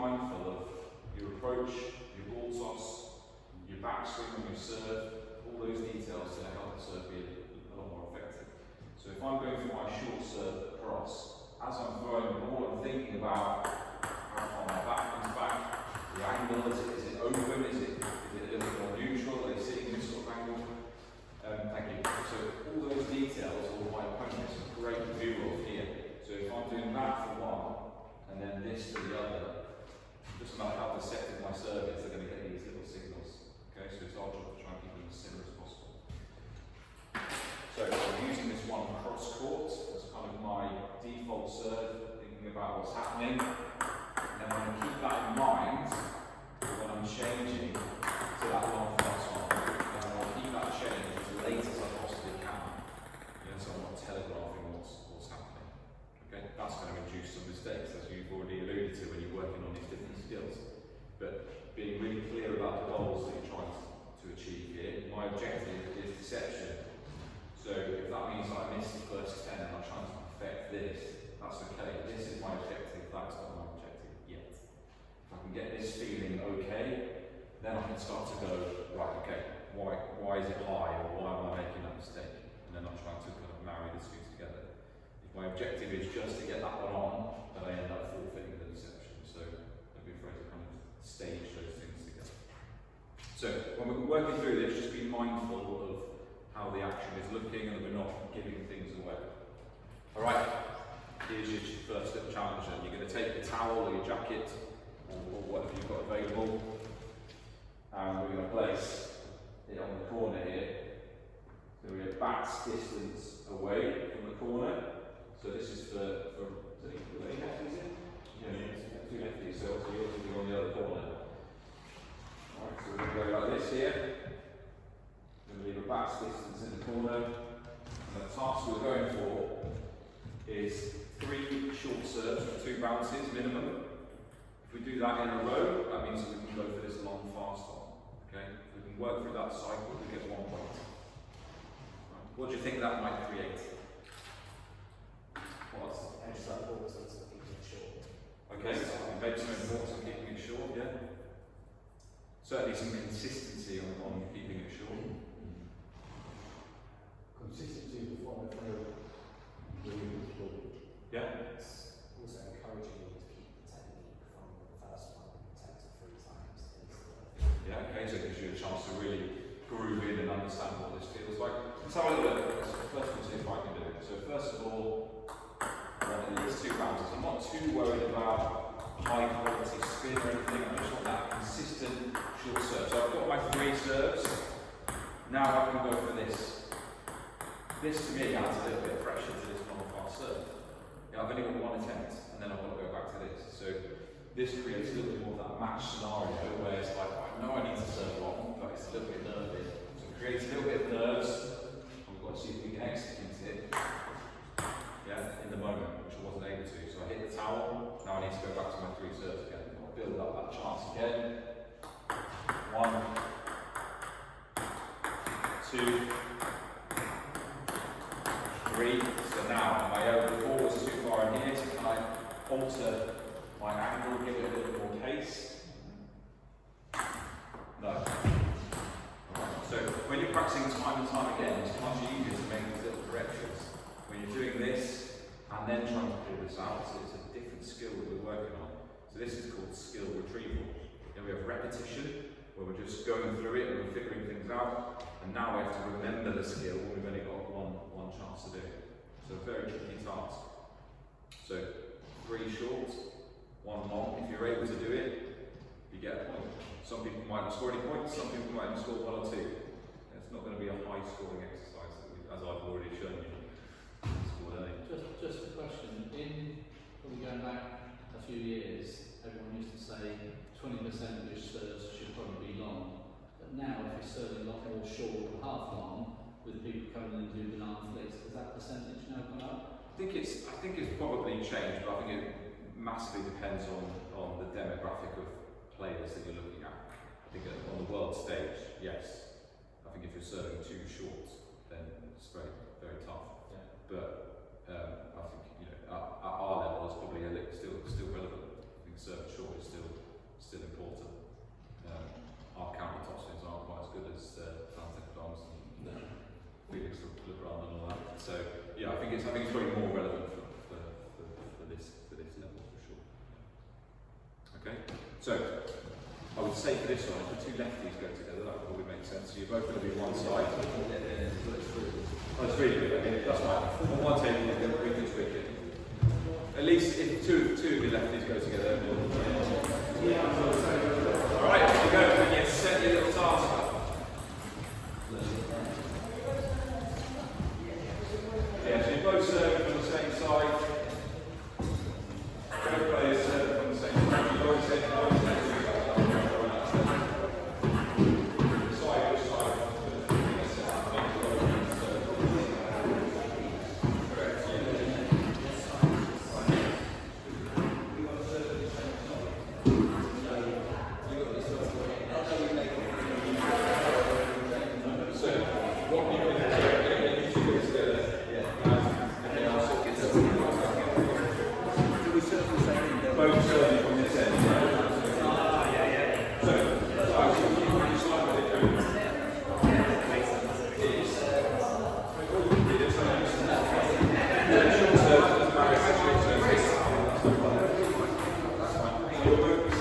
mindful of your approach, your ball toss, your backswing when you serve, all those details to help the serve be a lot more effective. So if I'm going for my short serve cross, as I'm throwing the ball, I'm thinking about how far my back comes back, the angle, is it open, is it a little bit more neutral, are they sitting in this sort of angle? Thank you. So all those details, all my opponent is a great view of here. So if I'm doing that for one, and then this for the other, doesn't matter how deceptive my serve is, they're going to get these little signals. Okay, so it's our job to try and keep them as similar as possible. So I'm using this one cross court as kind of my default serve, thinking about what's happening, and then I'm going to keep that in mind when I'm changing to that long fast one. And I'll keep that change as late as I possibly can. So I'm not telegraphing what's happening. Okay, that's going to reduce some mistakes, as you've already alluded to when you're working on these different skills. But being really clear about the goals that you're trying to achieve here. My objective is deception. So if that means I miss the first 10 and I'm trying to perfect this, that's okay. This is my objective, that's not my objective yet. If I can get this feeling okay, then I can start to go, right, okay, why is it high, or why am I making that mistake? And then I'm trying to kind of marry the two together. If my objective is just to get that one on, then I end up forfeiting the deception. So don't be afraid to kind of stage those things together. So when we're working through this, just be mindful of how the action is looking and that we're not giving things away. Alright, here's your first little challenge. You're going to take your towel or your jacket or whatever you've got available, and we're going to place it on the corner here. So we're back's distance away from the corner. So this is for any lefties in? Yeah, two lefties, so yours will be on the other corner. Alright, so we're going to go like this here. We're going to leave a back's distance in the corner. And the task we're going for is 3 short serves for 2 bounces minimum. If we do that in a row, that means that we can go for this long fast one. Okay? If we can work through that cycle, we get 1 point. Right. What do you think that might create? What? Extra importance of keeping it short. Okay, so maybe some importance of keeping it short, yeah? Certainly some consistency on keeping it short. Consistency before the throw. Yeah? It's also encouraging you to keep the technique from the first one 10 to 3 times. Yeah, okay, so it gives you a chance to really groove in and understand what this feels like. Let's have a look at this. First we'll see if I can do it. So first of all, I want these 2 bounces. I'm not too worried about high quality spin or anything, I just want that consistent short serve. So I've got my 3 serves. Now I can go for this. This to me adds a little bit of pressure to this long fast serve. I've only got 1 attempt, and then I've got to go back to this. So this creates a little bit more of that match scenario where it's like, I know I need to serve long, but it's a little bit nervy. So it creates a little bit of nerves, and we've got to see if we can execute it in the moment, which I wasn't able to. So I hit the towel, now I need to go back to my 3 serves again. I'll build up that chance again. 1, 2, 3. So now, the ball was too far in here, so can I alter my angle, give it a little bit more pace? No. Right. So when you're practicing time and time again, it's much easier to make these little corrections. When you're doing this and then trying to pull this out, so it's a different skill that we're working on. So this is called skill retrieval. Then we have repetition, where we're just going through it and we're figuring things out. And now we have to remember the skill when we've only got one chance to do it. So a very tricky task. So 3 short, 1 long. If you're able to do it, you get a point. Some people might not score any points, some people might score 1 or 2. It's not going to be a high scoring exercise, as I've already shown you. Just a question. Probably going back a few years, everyone used to say 20% of your serves should probably be long. But now, if you're serving a lot more short and half long, with people coming in and doing banana flicks, has that percentage now gone up? I think it's probably changed, but I think it massively depends on the demographic of players that you're looking at. I think on the world stage, yes. I think if you're serving too short, then it's very, very tough. Yeah. But I think at our level, it's probably still relevant. I think serving short is still So, I would say for this one, if the two lefties go together, that would probably make sense. So you're both going to be one side. Oh, it's really good. Okay, that's fine. On one table, we can tweak it. At least if two of your lefties go together. Alright, here we go. When you set your little task up. Yeah, so you're both serving from the same side. Both players serving from the same side. You always say, You're both